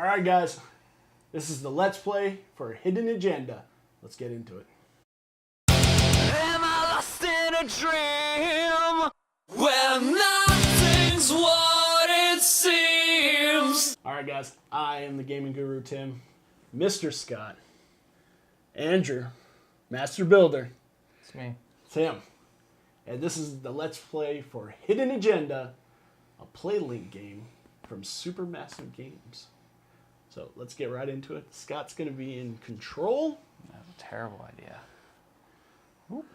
Alright guys, this is the Let's Play for Hidden Agenda. Let's get into it. Am I lost in a dream where nothing's what it seems? Alright guys, I am the gaming guru Tim, Mr. Scott, Andrew, Master Builder. It's me. Tim. And this is the Let's Play for Hidden Agenda, a PlayLink game from Supermassive Games. So let's get right into it. Scott's going to be in control. That's a terrible idea. Oop.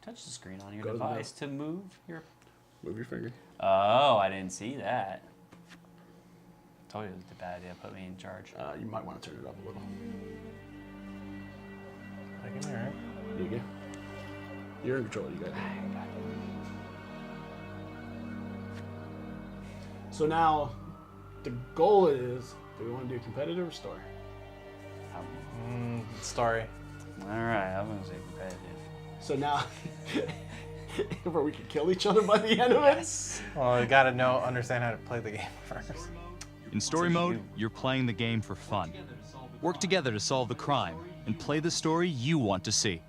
Touch the screen on your Go to the device to move your... Move your finger. Oh, I didn't see that. Told you it was a bad idea. Put me in charge. You might want to turn it up a little. I can hear it. There you go. You're in control. You got it. So now, the goal is, do we want to do competitive or story? Story. Alright, I'm going to say competitive. So now, where we can kill each other by the end of it? Well, you gotta understand how to play the game first. In story mode, you're playing the game for fun. Work together to solve the crime and play the story you want to see.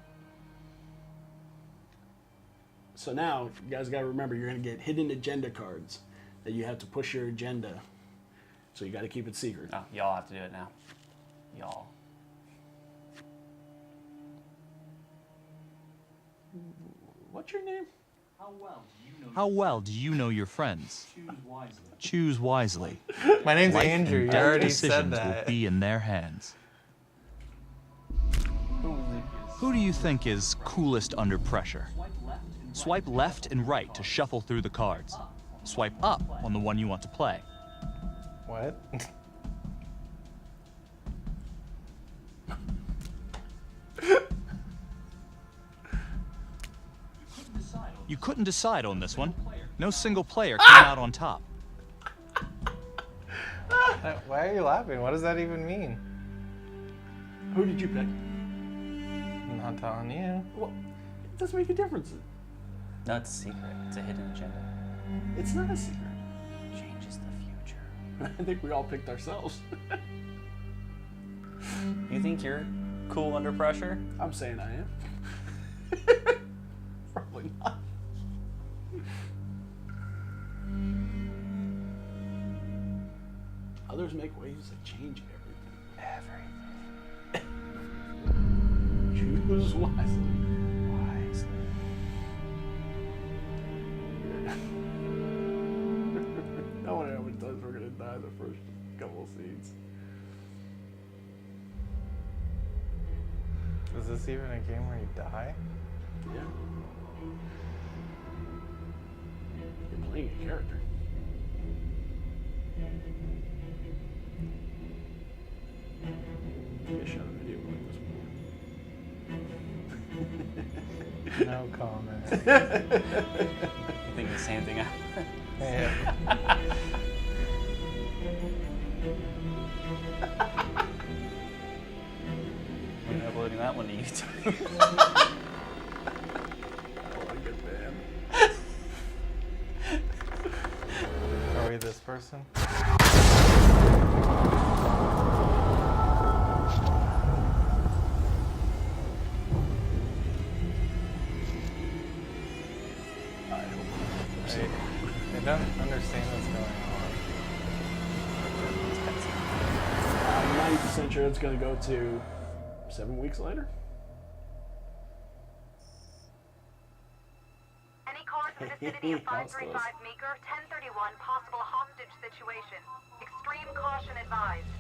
So now, you guys got to remember, you're going to get hidden agenda cards that you have to push your agenda. So you got to keep it secret. Oh, y'all have to do it now. Y'all. What's your name? How well do you know your friends? Choose wisely. My name's Life Andrew. and You death already said decisions that. will be in their hands. Who do you think is coolest under pressure? Swipe left and right to shuffle through the cards. Swipe up on the one you want to play. What? You couldn't decide on this one. No single player came out on top. Why are you laughing? What does that even mean? Who did you pick? I'm not telling you. Well, it doesn't make a difference. No, it's a secret. It's a hidden agenda. It's not a secret. Changes the future. I think we all picked ourselves. You think you're cool under pressure? I'm saying I am. Probably not. Others make ways that change everything. Choose wisely. I wonder how many times we're gonna die the first couple of scenes. Is this even a game where you die? Yeah. You're playing a character. Maybe I shot a video like this one. No comment. You think the same thing? Yeah. I'm uploading that one to YouTube. I want to get banned. Are we this person? I don't understand what's going on. I'm 90% sure it's going to go to 7 weeks later. Any cars in the vicinity of 535 Meeker, 1031, possible hostage situation. Extreme caution advised.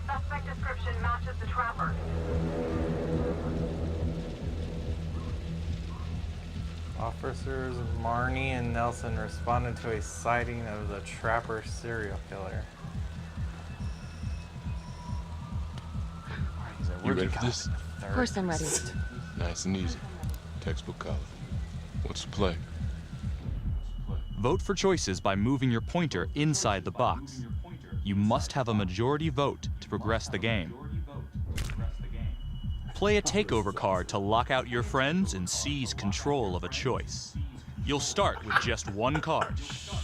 Suspect description matches the trapper. Officers Marnie and Nelson responded to a sighting of the trapper serial killer. You ready for this? Of course I'm ready. Nice and easy. Textbook college. What's the play? Vote for choices by moving your pointer inside the box. You must have a majority vote to progress the game. Play a takeover card to lock out your friends and seize control of a choice. You'll start with just one card.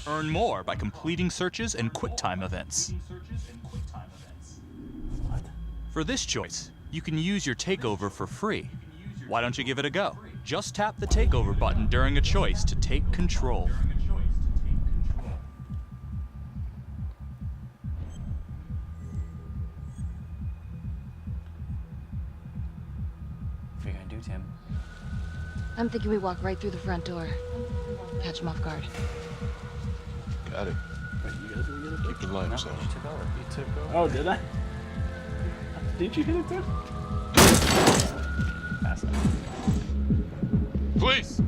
Earn more by completing searches and QuickTime events. For this choice, you can use your takeover for free. Why don't you give it a go? Just tap the takeover button during a choice to take control. What are you gonna do, Tim? I'm thinking we walk right through the front door. Catch him off guard. Got it. Wait, you guys gonna get it? Keep the lights No, on. you took over. You took over. Oh, did I? Did you hit it too? Pass it. Please!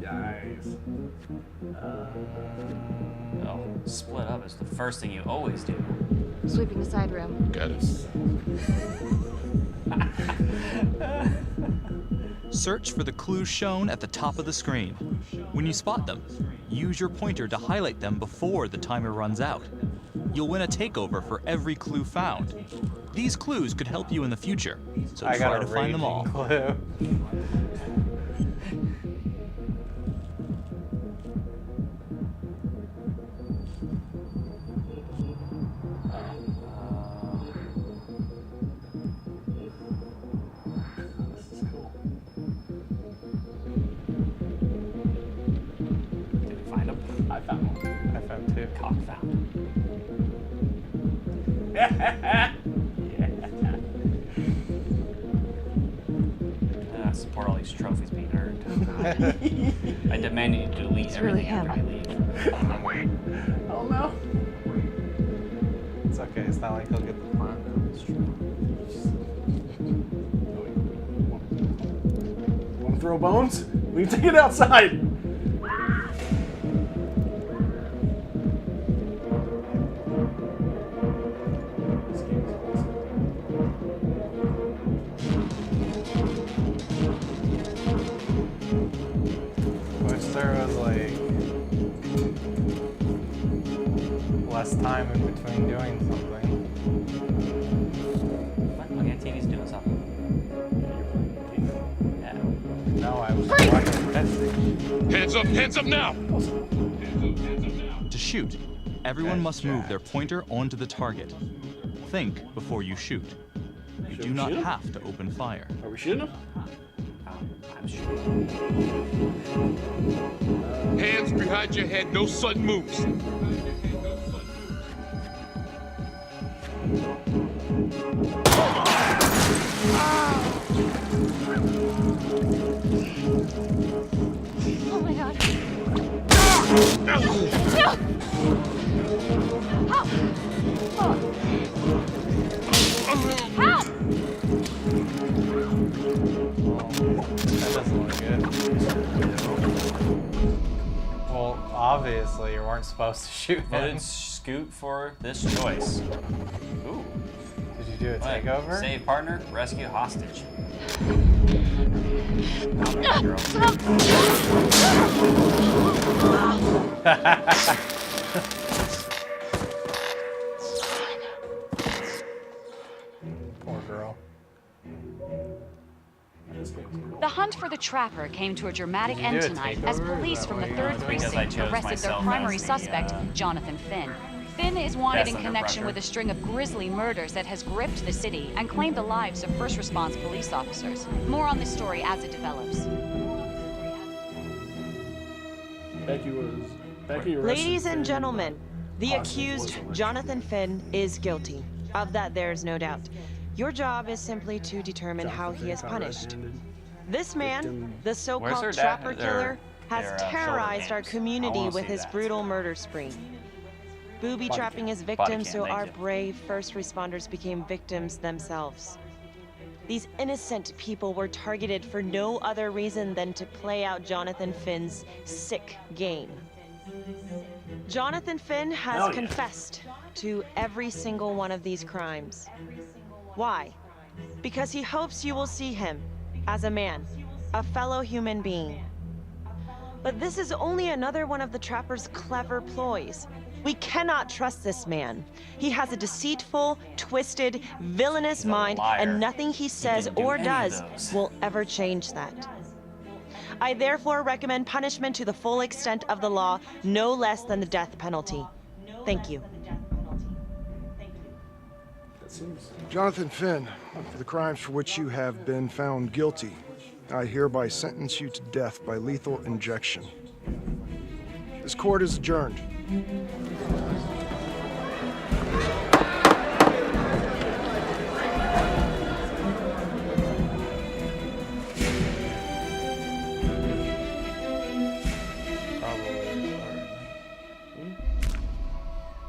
Guys. Oh, split up is the first thing you always do. Sweeping the side room. Got it. Search for the clues shown at the top of the screen. When you spot them, use your pointer to highlight them before the timer runs out. You'll win a takeover for every clue found. These clues could help you in the future, so I try got to a find them all. clue. This is cool. Did you find them? I found one. I found two. Cock found. Yeah. Support all these trophies being earned. I demand you delete It's really everything after you leave. Oh no. It's okay. It's not like he'll get the plant. It's true. Want to throw bones? We can take it outside. This game is awesome. Wish there was like less time in between doing something. What? Look at TV's doing something. Yeah. No, I was watching testing. Hands up now! To shoot, everyone must move their pointer onto the target. Think before you shoot. You do not have to open fire. Are we shooting him? I'm sure. Hands behind your head, no sudden moves. Oh my god. Help! That doesn't look good. Well, obviously you weren't supposed to shoot him. Voted Scoot for this choice. Ooh. Did you do a Wait, takeover? Save partner, rescue hostage. Not bad, girl. Poor girl. The hunt for the trapper came to a dramatic Did you end do a tonight takeover? as Is police that from why the you 3rd got it? Because I Precinct chose arrested their myself primary as the, suspect, Jonathan Finn. Finn is wanted best in under connection pressure. with a string of grisly murders that has gripped the city and claimed the lives of first response police officers. More on this story as it develops. Becky arrested Ladies and Finn. gentlemen, the Hostage accused, was alleged. Jonathan Finn, is guilty. Of that, there is no doubt. Your job is simply to determine how he is punished. This man, the Where's so-called their trapper dad- killer, their, has shoulder terrorized our games? I community wanna with see his that. brutal murder spree. Booby Body trapping cam. his Body victims cam, so thank our you. brave first responders became victims themselves. These innocent people were targeted for no other reason than to play out Jonathan Finn's sick game. Jonathan Finn has Hell yeah. confessed to every single one of these crimes. Why? Because he hopes you will see him as a man, a fellow human being. But this is only another one of the trapper's clever ploys. We cannot trust this man. He has a deceitful, twisted, villainous mind, and nothing he says or does will ever change that. I therefore recommend punishment to the full extent of the law, no less than the death penalty. Thank you. That seems... Jonathan Finn, for the crimes for which you have been found guilty, I hereby sentence you to death by lethal injection. This court is adjourned.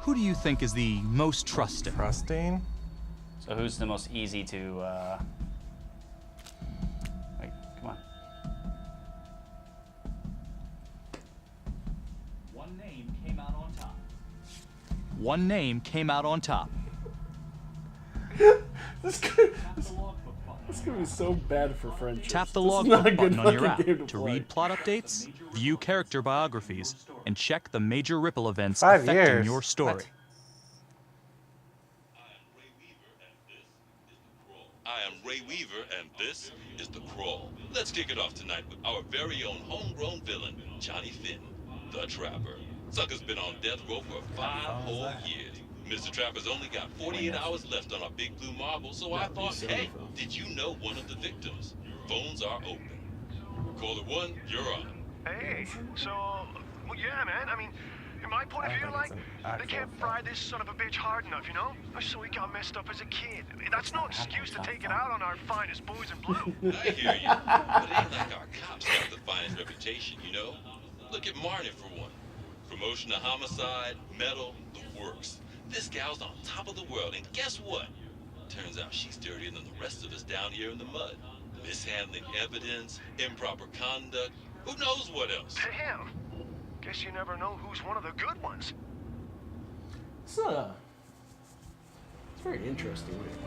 Who do you think is the most trusting? Trusting? So who's the most easy to, wait, come on. One name came out on top. One name came out on top. This gonna be so bad for friendship. Tap the logbook button on your app to read plot updates, view character biographies, and check the major ripple events affecting your story. I am Ray Weaver, and this is The Crawl. Let's kick it off tonight with our very own homegrown villain, Johnny Finn, the Trapper. Sucker's been on death row for 5 whole years. Mr. Trapper's only got 48 hours left on our big blue marble, so I thought, hey, did you know one of the victims? Phones are open. Caller 1, you're on. Hey, so, well, yeah, man, I mean, in my point of view, like, they can't fry this son of a bitch hard enough, you know? So he got messed up as a kid. That's no excuse to take it out on our finest boys in blue. I hear you, but it ain't like our cops have the finest reputation, you know? Look at Marnie for one. Promotion to homicide, medal, the works. This gal's on top of the world, and guess what? Turns out she's dirtier than the rest of us down here in the mud. Mishandling evidence, improper conduct, who knows what else? Damn. Guess you never know who's one of the good ones. It's very interesting way to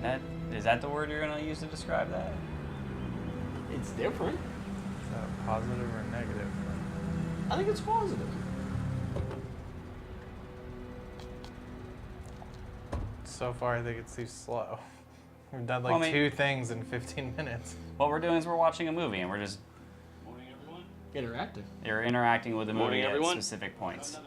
play it. Is that the word you're gonna use to describe that? It's different. Is that positive or negative? I think it's positive. So far, I think it's too slow. We've done like 2 things in 15 minutes. What we're doing is we're watching a movie and we're just interacting. You're interacting with the movie Morning, at everyone. specific points.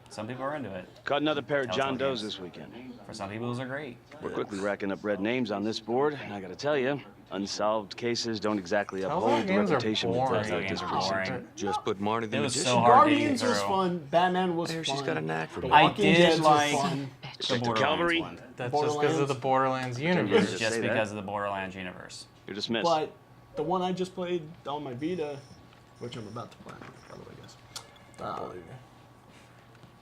Some people are into it. Caught another pair of John Does this weekend. For some people, those are great. We're quickly racking up red names on this board, and I gotta tell you, unsolved cases don't exactly uphold the reputation we put out this precinct. Just put Marty the It was Magician. so hard to get Guardians was through. fun. Batman was fun. She's got a knack for The it. I Walking did Dead was like fun. the Borderlands Cavalry. one. That's just because of the Borderlands universe. Just because of the Borderlands universe. You're dismissed. But the one I just played on my Vita, which I'm about to play, by the way,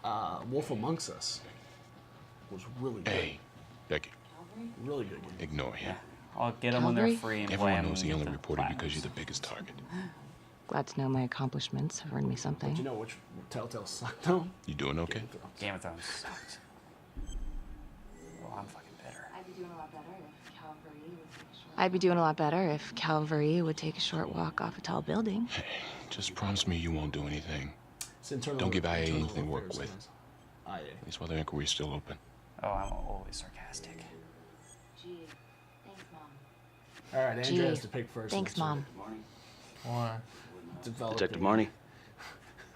guys. Wolf Amongst Us was really good. Hey, Becky. Really good game. Ignore him. I'll get them when they're free and play Everyone them knows he with only the reported because platinums. you're the biggest target. Glad to know my accomplishments have earned me something. But you know which Telltale sucked though? You doing okay? Game of Thrones sucked. Oh, I'm fucking bitter. I'd be doing a lot better if Calvary would take a short... I'd be doing a lot better if Calvary would take a short walk off a tall building. Hey, just promise me you won't do anything. It's internal, Don't give IA internal anything to work affairs, with. guys. IA. At least while the inquiry's still open. Oh, I'm always sarcastic. Gee, thanks, Mom. All right, Andrew has to pick first. Thanks, Mom. Why? Detective Marnie.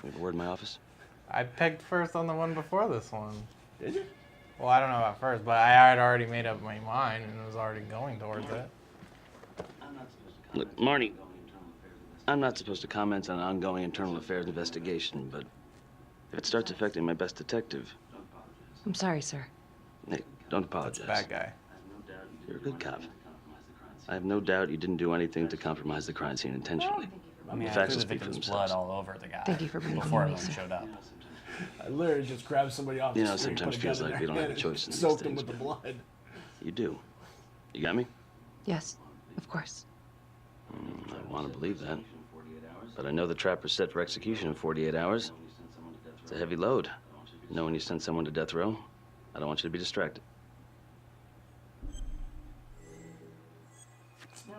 We have a word in my office. I picked first on the one before this one. Did you? Well, I don't know about first, but I had already made up my mind and was already going towards it. Look, Marnie, I'm not supposed to comment on an ongoing internal affairs investigation, but if it starts affecting my best detective, I'm sorry, sir. hey, don't apologize. Bad guy. You're a good cop. I have no doubt you didn't do anything to compromise the crime scene intentionally. I mean, The I facts threw will the speak for victim's blood themselves. all over the guy. Thank you for believing before me, everyone sir. showed up. I literally just grabbed somebody off You the know, street, sometimes put a feels gun in like their we don't have hand, a choice in these soaked them things, with the blood. You do. You got me? Yes, of course. I want to believe that. But I know the trapper's set for execution in 48 hours. It's a heavy load. Knowing you send someone to death row, I don't want you to be distracted. Smart.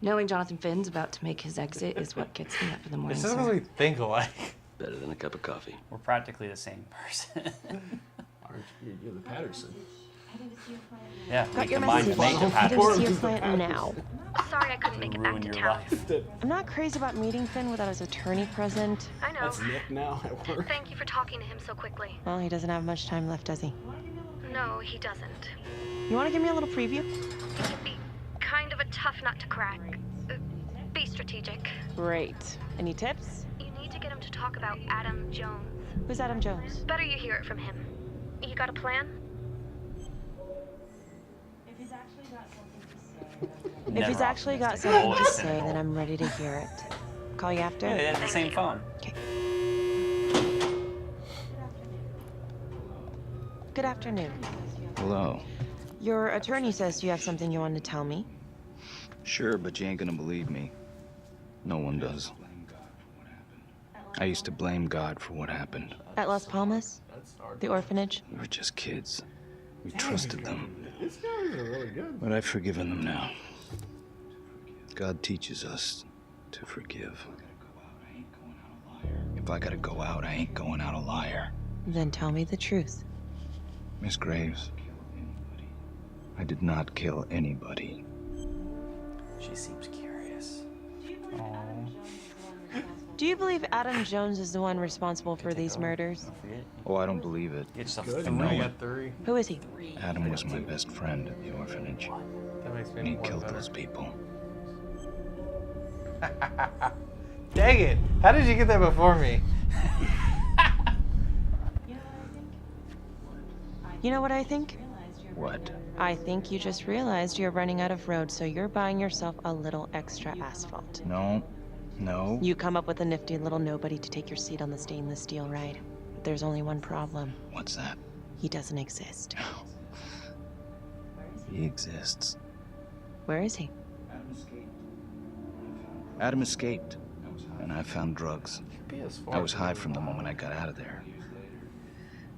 Knowing Jonathan Finn's about to make his exit is what gets me up in the morning. It's just because we think alike. Better than a cup of coffee. We're practically the same person. Aren't you? You're the Patterson. Yeah. Got your combined message. to make a I Patterson. need to see your client now. Sorry I couldn't make it back Ruin to your town. life. I'm not crazy about meeting Finn without his attorney present. I know. That's Nick now at work. Thank you for talking to him so quickly. Well, he doesn't have much time left, does he? No, he doesn't. You want to give me a little preview? It can be kind of a tough nut to crack. Be strategic. Great. Any tips? You need to get him to talk about Adam Jones. Who's Adam Jones? Better you hear it from him. You got a plan? If he's actually got something to say, then I'm ready to hear it. Call you after? Yeah, they have the same phone. Okay. Good afternoon. Hello. Your attorney says you have something you want to tell me. Sure, but you ain't gonna believe me. No one does. I used to blame God for what happened. At Las Palmas? The orphanage? We were just kids. We trusted them. These guys are really good. But I've forgiven them now. God teaches us to forgive. If I gotta go out, I ain't going out a liar. Then tell me the truth. Miss Graves, I did not kill anybody. She seems curious. Do you believe Adam Jones is the one responsible for these murders? Oh, I don't believe it. Get yourself I three. know I it. got 3. Who is he? Adam was my best friend at the orphanage. That makes me And he more killed better. those people. Dang it! How did you get that before me? You know what I think? What? I think you just realized you're running out of road, so you're buying yourself a little extra asphalt. No. No. You come up with a nifty little nobody to take your seat on the stainless steel ride. But there's only one problem. What's that? He doesn't exist. He exists. Where is he? Adam escaped, and I found drugs. I was high from the moment I got out of there.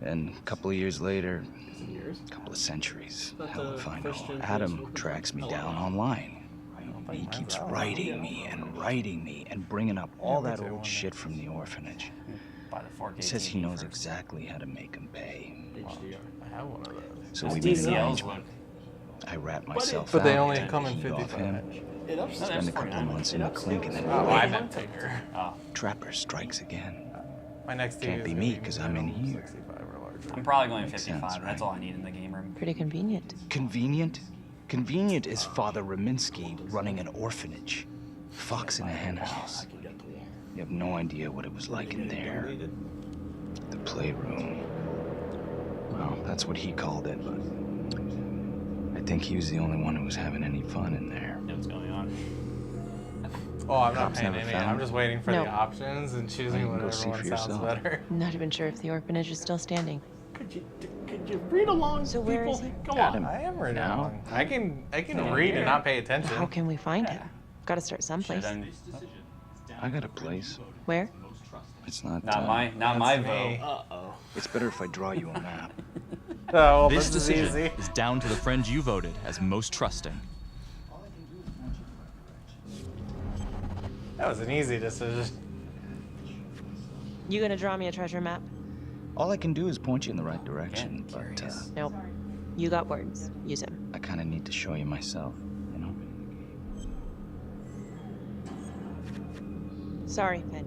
And a couple of years later, a couple of centuries, hell if I know, Adam tracks me down online. He keeps writing me and bringing up all that old shit from the orphanage. He says he knows exactly how to make him pay. I have one of those. So we made an arrangement. I rat myself out. But they only to come in heat off 55 him. inch. Spend a couple of months in the clink and then Oh, I meant bigger. Trapper strikes again. My next Can't be me because I'm in here. I'm probably going Makes 55. sense, That's right? all I need in the game room. Pretty convenient. Convenient? Convenient is Father Raminsky running an orphanage. Fox in a hen house. You have no idea what it was like in there. The playroom. Well, that's what he called it, but I think he was the only one who was having any fun in there. What's going on? Oh, I'm not Cops paying never any. found I'm just waiting for No. the options and choosing You can go whatever see one for sounds yourself. better. I'm not even sure if the orphanage is still standing. Could you read along, So people? where is he? Come Adam. on. I am reading Now? along. I can read and not pay attention. How can we find him? Gotta start someplace. I got a place. Where? It's not. Not my vote. Uh-oh. It's better if I draw you a map. Oh, well, This this is decision easy. is down to the friend you voted as most trusting. That was an easy decision. You gonna draw me a treasure map? All I can do is point you in the right direction, but Nope. You got words. Use them. I kind of need to show you myself, you know? Sorry, Finn.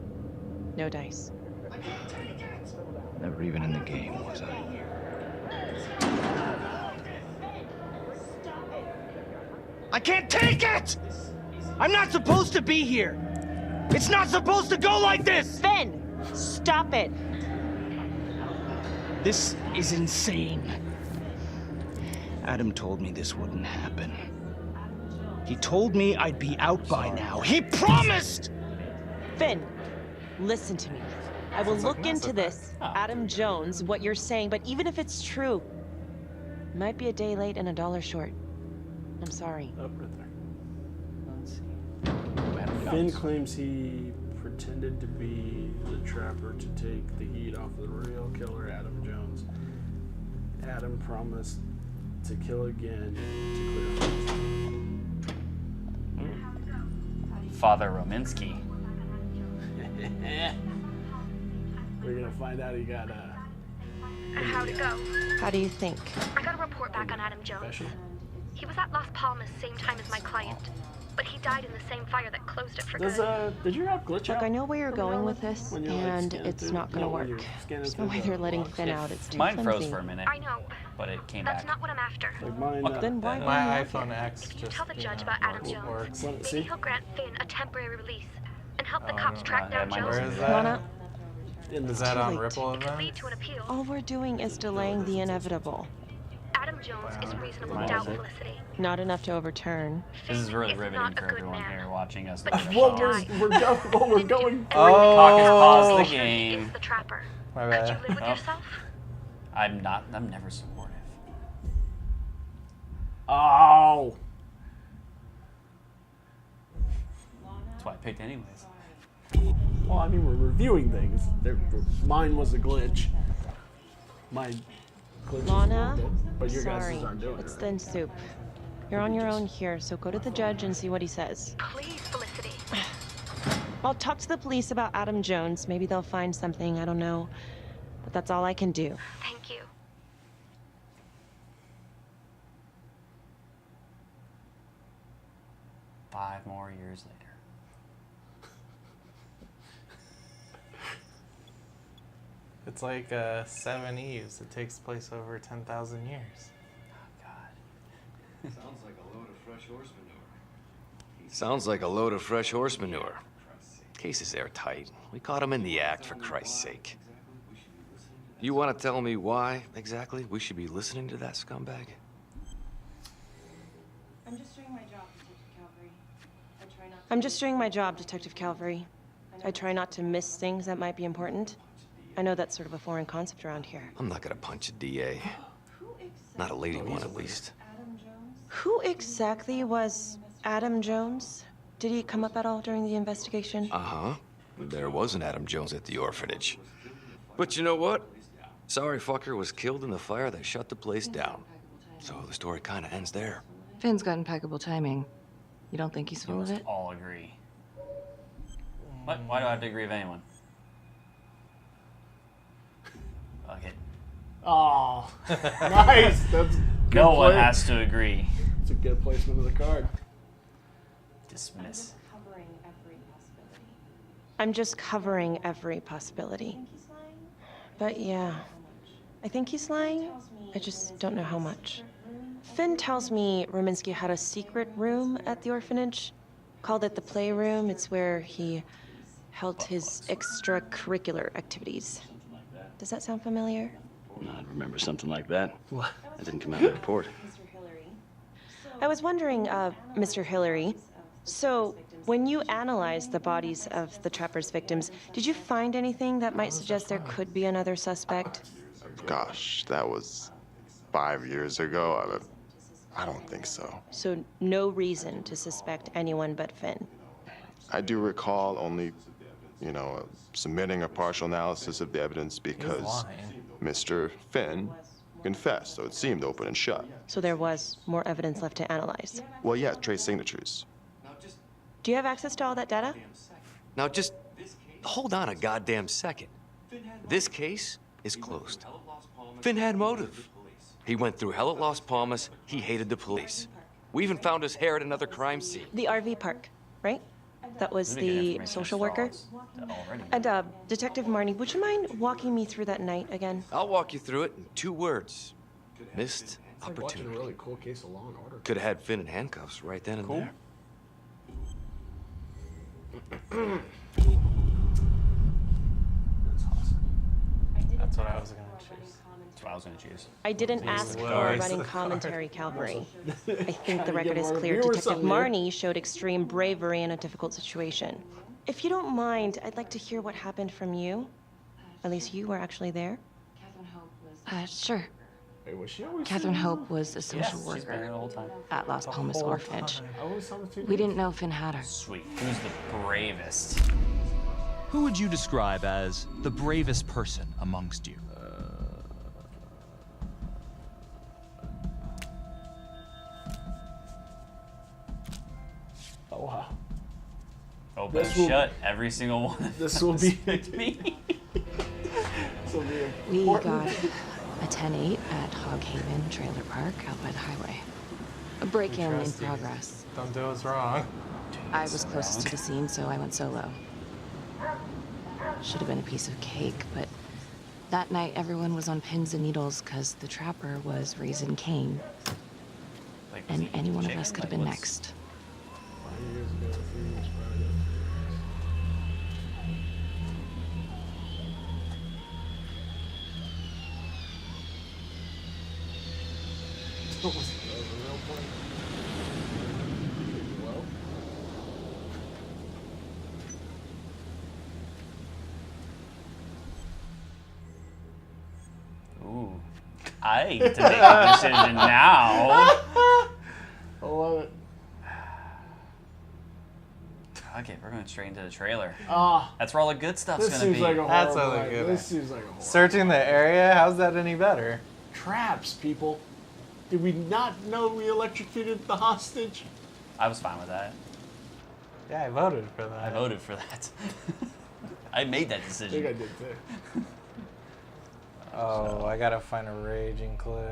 No dice. Never even in the game, was I? I can't take it! I'm not supposed to be here! It's not supposed to go like this! Finn! Stop it! This is insane. Adam told me this wouldn't happen. He told me I'd be out by now. He promised! Finn, listen to me. I will look into this, Adam Jones, what you're saying, but even if it's true, it might be a day late and $1 short. I'm sorry. Up right there. Finn claims he pretended to be the trapper to take the heat off the real killer, Adam Jones. Adam promised to kill again to clear things. Father Rominsky. We're gonna find out he got How'd it go? How do you think? I got a report back on Adam Jones. He was at Las Palmas same time as my client, but he died in the same fire that closed it for good. Did your app glitch out? Look, I know where you're going with this, When you're, and scanning it's through- not gonna when work. you're scanning There's through no way the they're letting logs. Finn out. It's too Mine froze flimsy. for a minute. I know. But it came That's back. not what I'm after. Like mine, Then why My not? iPhone X Can you just tell the judge about Adam Jones? works. Maybe he'll grant Finn a temporary release and help the Oh, cops no. track down mine Jones. Where is that? Lana, Is that on late. Ripple It could lead events? to an appeal. all we're doing is delaying the inevitable. Adam Jones is reasonable doubt, Felicity. Not enough to overturn. This is really Is riveting not for a good everyone man. here watching us. But look at he the What show. we're going through. Caucus paused the He game. is the trapper. My Could you bad. live with Oh. yourself? I'm never supportive. Oh. That's why I picked anyways. Well, I mean, we're reviewing things. Mine was a glitch. My glitch Lana, was good, but your sorry, guys aren't doing it's it. thin soup. You're on your own here, so go to the judge and see what he says. Please, Felicity. I'll talk to the police about Adam Jones. Maybe they'll find something, I don't know. But that's all I can do. Thank you. Five more years later. It's like 7 Eves. It takes place over 10,000 years. Oh God. Sounds like a load of fresh horse manure. Sounds like a load of fresh horse manure. Case is airtight. We caught him in the act, for Christ's sake. You want to tell me why, exactly, we should be listening to that scumbag? I'm just doing my job, Detective Calvary. I'm just doing my job, Detective Calvary. I try not to miss things that might be important. I know that's sort of a foreign concept around here. I'm not gonna punch a DA. Not a lady one, at least. Who exactly was Adam Jones? Did he come up at all during the investigation? Uh-huh. There was an Adam Jones at the orphanage. But you know what? Sorry fucker was killed in the fire that shut the place down. So the story kind of ends there. Finn's got impeccable timing. You don't think he's full of it? All agree. What? Why do I have to agree with anyone? Fuck it. Oh, nice. That's good. No one play. has to agree. It's a good placement of the card. Dismiss. I'm just covering every possibility. But yeah, I think he's lying. I just don't know how much. Finn tells me Rominsky had a secret room at the orphanage. Called it the playroom. It's where he held his extracurricular activities. Does that sound familiar? I remember something like that. What? That didn't come out in the report. I was wondering, Mr. Hillary, so when you analyzed the bodies of the trapper's victims, did you find anything that might suggest there could be another suspect? Gosh, that was 5 years ago. I don't think so. So no reason to suspect anyone but Finn. I do recall only, submitting a partial analysis of the evidence because lying. Mr. Finn confessed, so it seemed open and shut. So there was more evidence left to analyze. Well, yeah, trace signatures. Do you have access to all that data? Now just hold on a goddamn second. This case is closed. Finn had motive. He went through hell at Las Palmas. He hated the police. We even found his hair at another crime scene. The RV park, right? That was the social worker. And Detective Marnie, would you mind walking me through that night again? I'll walk you through it in 2 words. Missed Watching a opportunity. really cool case of Law and Order. Could have had Finn in handcuffs right then and Cool. there. That's awesome. That's what I was gonna choose. That's what I was gonna choose. I didn't ask for a running commentary, Calvary. I think the record is clear. Viewers Detective something here. Marnie showed extreme bravery in a difficult situation. If you don't mind, I'd like to hear what happened from you. At least you were actually there. Sure. Wait, was she always Catherine saying Hope was a social Yes, she's been there worker the whole time. at Las The Palmas whole Orphanage. time. I always saw the two We names. didn't know Finn had her. Sweet. Who's the bravest? Who would you describe as the bravest person amongst you? Oh, wow. Open and shut every single one of This will be me. We got a 10-8 at Hog Haven Trailer Park out by the highway. A break-in in progress. Don't do us wrong. I was closest to the scene, so I went solo. Should have been a piece of cake, but that night everyone was on pins and needles because the trapper was raising Cain. And any one of us could have been next. 5 years ago, 3 years prior. What was it? That was a real point. Well. Ooh. I get to make a decision now. I love it. Okay, we're going straight into the trailer. Ah. That's where all the good stuff's This gonna seems be. like a That's horrible really idea. good. This seems like a horrible. Searching the area? How's that any better? Traps, people. Did we not know we electrocuted the hostage? I was fine with that. Yeah, I voted for that. I voted for that. I made that I decision. think I did too. Oh, I gotta find a raging clue.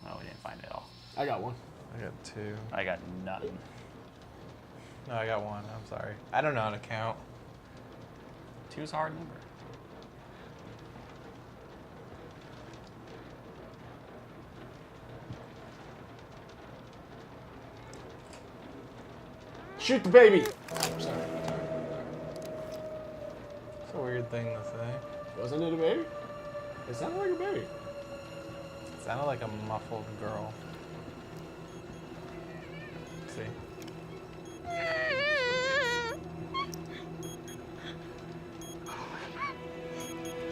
No, we didn't find it all. I got one. I got 2. I got nothing. No, I got 1. I'm sorry. I don't know how to count. 2's a hard number. Shoot the baby. It's a weird thing to say. Wasn't it a baby? It sounded like a baby. It sounded like a muffled girl. Let's see.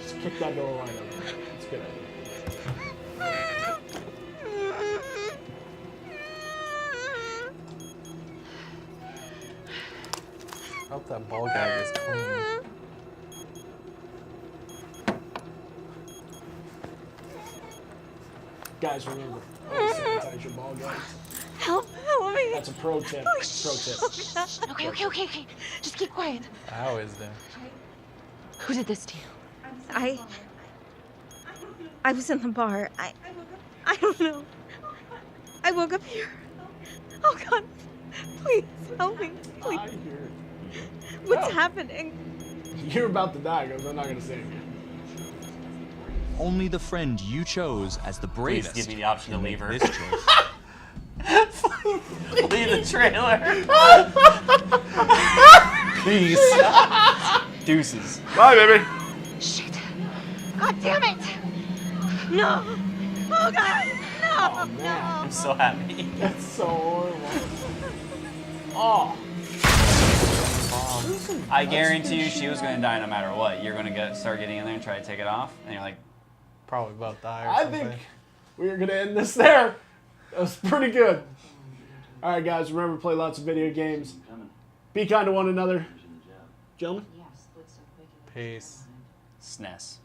Just kick that door wide open. It's a good idea. I hope that ball gag is clean. Guys, remember, always sanitize your ball guys. Help me. That's a pro tip. Pro tip. Okay. Just keep quiet. I always do. Who did this to you? I was in the bar. I don't know. I woke up here. Oh God, please help me. Please. I hear What's happening? You're about to die, guys. I'm not gonna say it again. Only the friend you chose as the bravest. Please give me the option to can leave make her. this choice. Leave the trailer. Peace. Deuces. Bye, baby. Shit. God damn it. No. Oh God. No. No. I'm so happy. That's so horrible. Oh. I guarantee you she was going to die no matter what. You're going to start getting in there and try to take it off, and you're like... Probably both die or I something. think we're gonna end this there. That was pretty good. All right, guys. Remember, play lots of video games. Be kind to one another. Gentlemen. Peace. SNES.